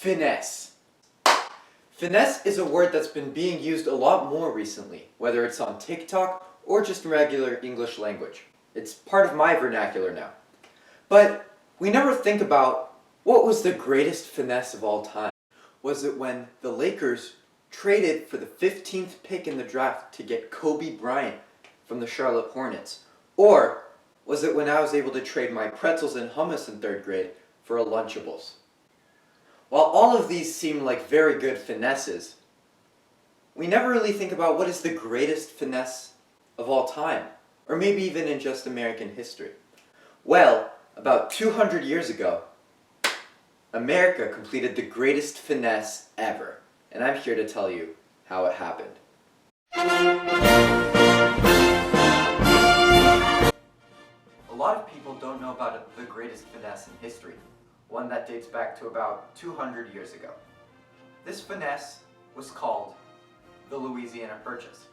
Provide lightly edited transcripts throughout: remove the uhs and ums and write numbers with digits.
Finesse. Finesse is a word that's been being used a lot more recently, whether it's on TikTok or just in regular English language. It's part of my vernacular now. But we never think about what was the greatest finesse of all time. Was it when the Lakers traded for the 15th pick in the draft to get Kobe Bryant from the Charlotte Hornets? Or was it when I was able to trade my pretzels and hummus in 3rd grade for a Lunchables? While all of these seem like very good finesses, we never really think about what is the greatest finesse of all time, or maybe even in just American history. Well, about 200 years ago, America completed the greatest finesse ever, and I'm here to tell you how it happened. A lot of people don't know about the greatest finesse in history, one that dates back to about 200 years ago. This finesse was called the Louisiana Purchase.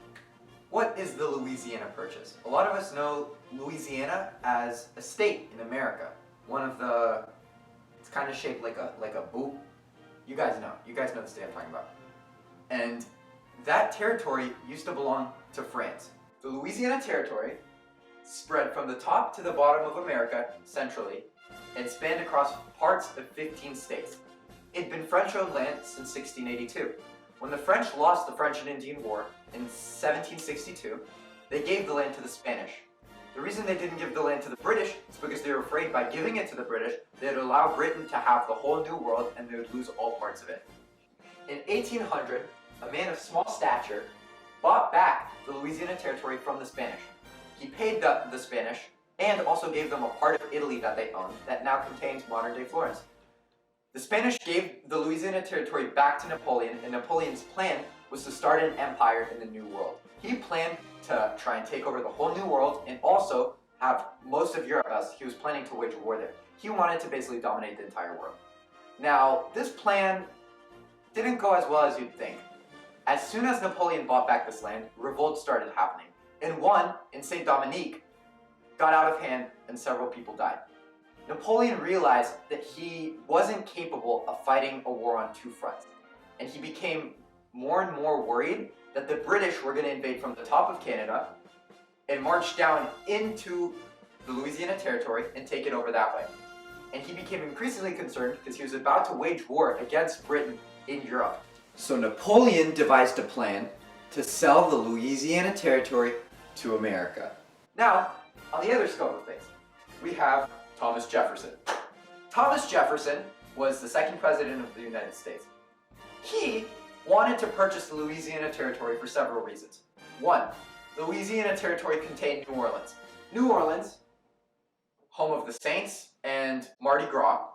What is the Louisiana Purchase? A lot of us know Louisiana as a state in America. It's kind of shaped like a boot. You guys know the state I'm talking about. And that territory used to belong to France. The Louisiana Territory spread from the top to the bottom of America, centrally, and spanned across parts of 15 states. It'd been French-owned land since 1682. When the French lost the French and Indian War in 1762, they gave the land to the Spanish. The reason they didn't give the land to the British is because they were afraid by giving it to the British, they'd allow Britain to have the whole New World and they would lose all parts of it. In 1800, a man of small stature bought back the Louisiana Territory from the Spanish. He paid the Spanish and also gave them a part of Italy that they owned that now contains modern-day Florence. The Spanish gave the Louisiana Territory back to Napoleon, and Napoleon's plan was to start an empire in the New World. He planned to try and take over the whole New World and also have most of Europe, as he was planning to wage war there. He wanted to basically dominate the entire world. Now, this plan didn't go as well as you'd think. As soon as Napoleon bought back this land, revolts started happening. And one, in Saint Dominique, got out of hand and several people died. Napoleon realized that he wasn't capable of fighting a war on two fronts, and he became more and more worried that the British were going to invade from the top of Canada and march down into the Louisiana Territory and take it over that way. And he became increasingly concerned because he was about to wage war against Britain in Europe. So Napoleon devised a plan to sell the Louisiana Territory to America. Now, on the other scope of things, we have Thomas Jefferson. Thomas Jefferson was the 2nd president of the United States. He wanted to purchase the Louisiana Territory for several reasons. One, the Louisiana Territory contained New Orleans. New Orleans, home of the Saints and Mardi Gras,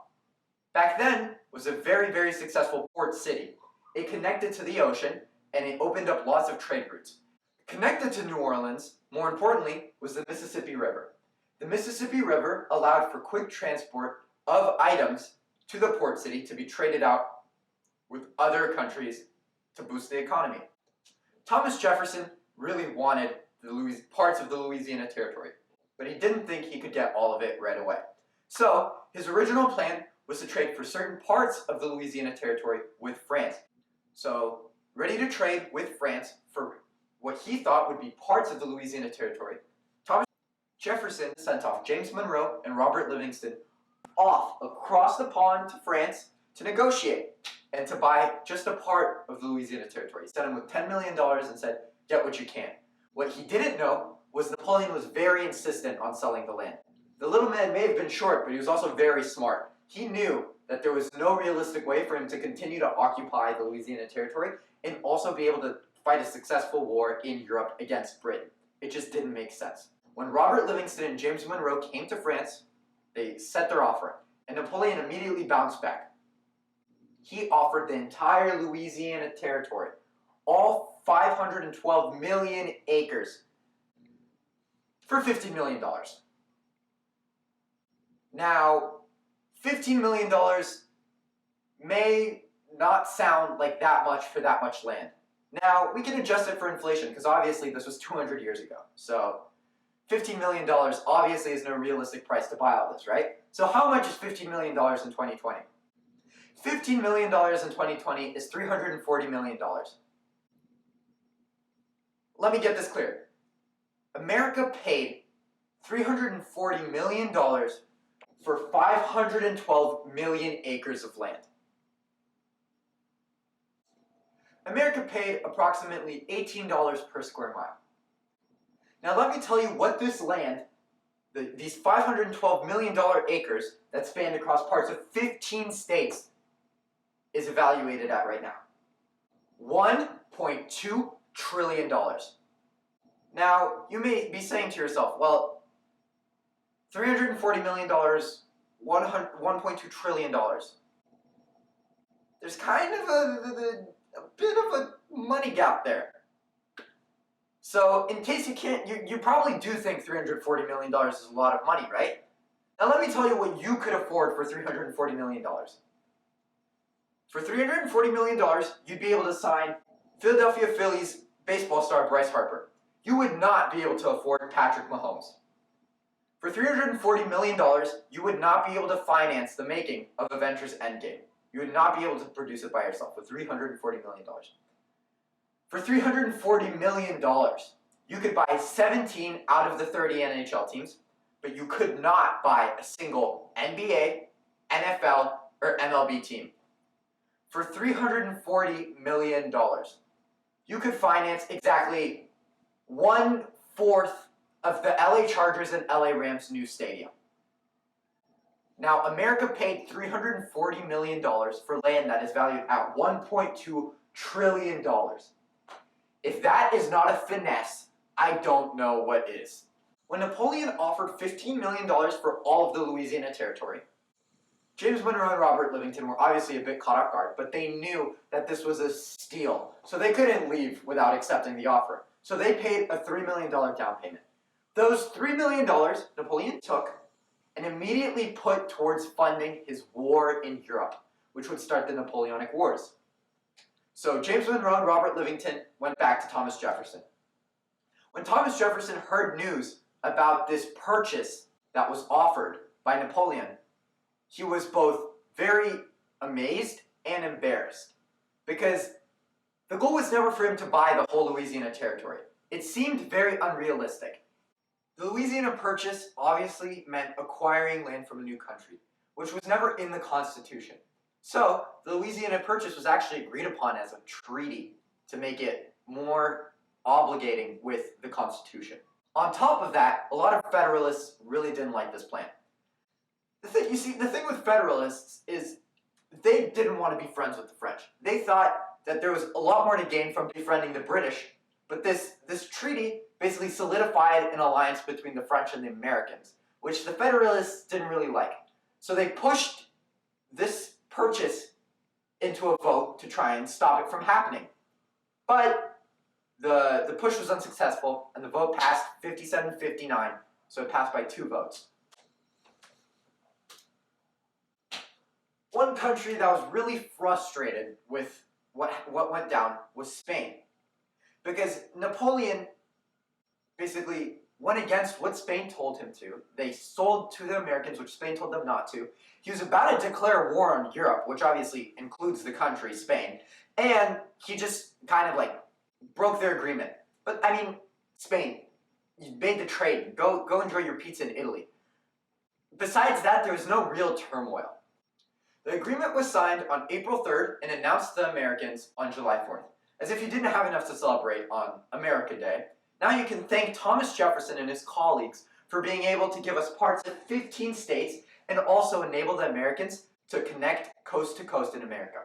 back then was a very, very successful port city. It connected to the ocean and it opened up lots of trade routes. Connected to New Orleans, more importantly, was the Mississippi River. The Mississippi River allowed for quick transport of items to the port city to be traded out with other countries to boost the economy. Thomas Jefferson really wanted parts of the Louisiana Territory, but he didn't think he could get all of it right away. So his original plan was to trade for certain parts of the Louisiana Territory with France. So, ready to trade with France for what he thought would be parts of the Louisiana Territory, Thomas Jefferson sent off James Monroe and Robert Livingston off across the pond to France to negotiate and to buy just a part of the Louisiana Territory. He sent him with $10 million and said, get what you can. What he didn't know was Napoleon was very insistent on selling the land. The little man may have been short, but he was also very smart. He knew that there was no realistic way for him to continue to occupy the Louisiana Territory and also be able to fight a successful war in Europe against Britain. It just didn't make sense. When Robert Livingston and James Monroe came to France, they set their offer, and Napoleon immediately bounced back. He offered the entire Louisiana Territory, all 512 million acres, for $15 million. Now, $15 million may not sound like that much for that much land. Now, we can adjust it for inflation, because obviously this was 200 years ago. So, $15 million obviously is no realistic price to buy all this, right? So how much is $15 million in 2020? $15 million in 2020 is $340 million. Let me get this clear. America paid $340 million for 512 million acres of land. America paid approximately $18 per square mile. Now let me tell you what this land, these $512 million acres that spanned across parts of 15 states, is evaluated at right now. $1.2 trillion. Now, you may be saying to yourself, well, $340 million, $1.2 trillion. There's kind of a bit of a money gap there. So, in case you can't, you probably do think $340 million is a lot of money, right? Now let me tell you what you could afford for $340 million. For $340 million, you'd be able to sign Philadelphia Phillies baseball star Bryce Harper. You would not be able to afford Patrick Mahomes. For $340 million, you would not be able to finance the making of Avengers Endgame. You would not be able to produce it by yourself with $340 million. For $340 million, you could buy 17 out of the 30 NHL teams, but you could not buy a single NBA, NFL, or MLB team. For $340 million, you could finance exactly 1/4 of the LA Chargers and LA Rams' new stadium. Now, America paid $340 million for land that is valued at $1.2 trillion. If that is not a finesse, I don't know what is. When Napoleon offered $15 million for all of the Louisiana Territory, James Monroe and Robert Livingston were obviously a bit caught off guard, but they knew that this was a steal, so they couldn't leave without accepting the offer. So they paid a $3 million down payment. Those $3 million Napoleon took and immediately put towards funding his war in Europe, which would start the Napoleonic Wars. So James Monroe and Robert Livingston went back to Thomas Jefferson. When Thomas Jefferson heard news about this purchase that was offered by Napoleon, he was both very amazed and embarrassed, because the goal was never for him to buy the whole Louisiana Territory. It seemed very unrealistic. The Louisiana Purchase obviously meant acquiring land from a new country, which was never in the Constitution. So, the Louisiana Purchase was actually agreed upon as a treaty to make it more obligating with the Constitution. On top of that, a lot of Federalists really didn't like this plan. The thing with Federalists is they didn't want to be friends with the French. They thought that there was a lot more to gain from befriending the British, but this treaty basically solidified an alliance between the French and the Americans, which the Federalists didn't really like. So they pushed this purchase into a vote to try and stop it from happening. But the push was unsuccessful, and the vote passed 57-59, so it passed by 2 votes. One country that was really frustrated with what went down was Spain, because Napoleon basically went against what Spain told him to. They sold to the Americans, which Spain told them not to. He was about to declare war on Europe, which obviously includes the country, Spain, and he just kind of like broke their agreement. But I mean, Spain, you made the trade. Go enjoy your pizza in Italy. Besides that, there was no real turmoil. The agreement was signed on April 3rd and announced to the Americans on July 4th. As if you didn't have enough to celebrate on America Day, now you can thank Thomas Jefferson and his colleagues for being able to give us parts of 15 states and also enable the Americans to connect coast to coast in America.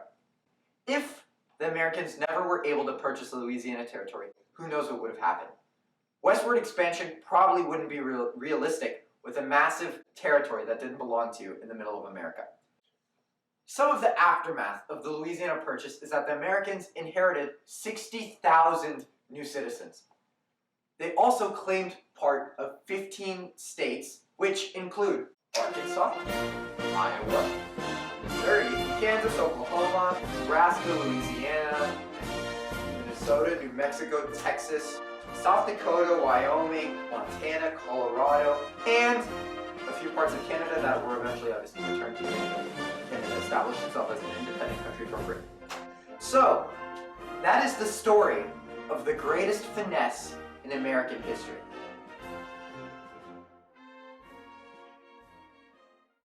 If the Americans never were able to purchase the Louisiana Territory, who knows what would have happened. Westward expansion probably wouldn't be realistic with a massive territory that didn't belong to you in the middle of America. Some of the aftermath of the Louisiana Purchase is that the Americans inherited 60,000 new citizens. They also claimed part of 15 states, which include Arkansas, Iowa, Missouri, Kansas, Oklahoma, Nebraska, Louisiana, Minnesota, New Mexico, Texas, South Dakota, Wyoming, Montana, Colorado, and a few parts of Canada that were eventually obviously returned to Canada. established itself as an independent country from Britain. So, that is the story of the greatest finesse in American history.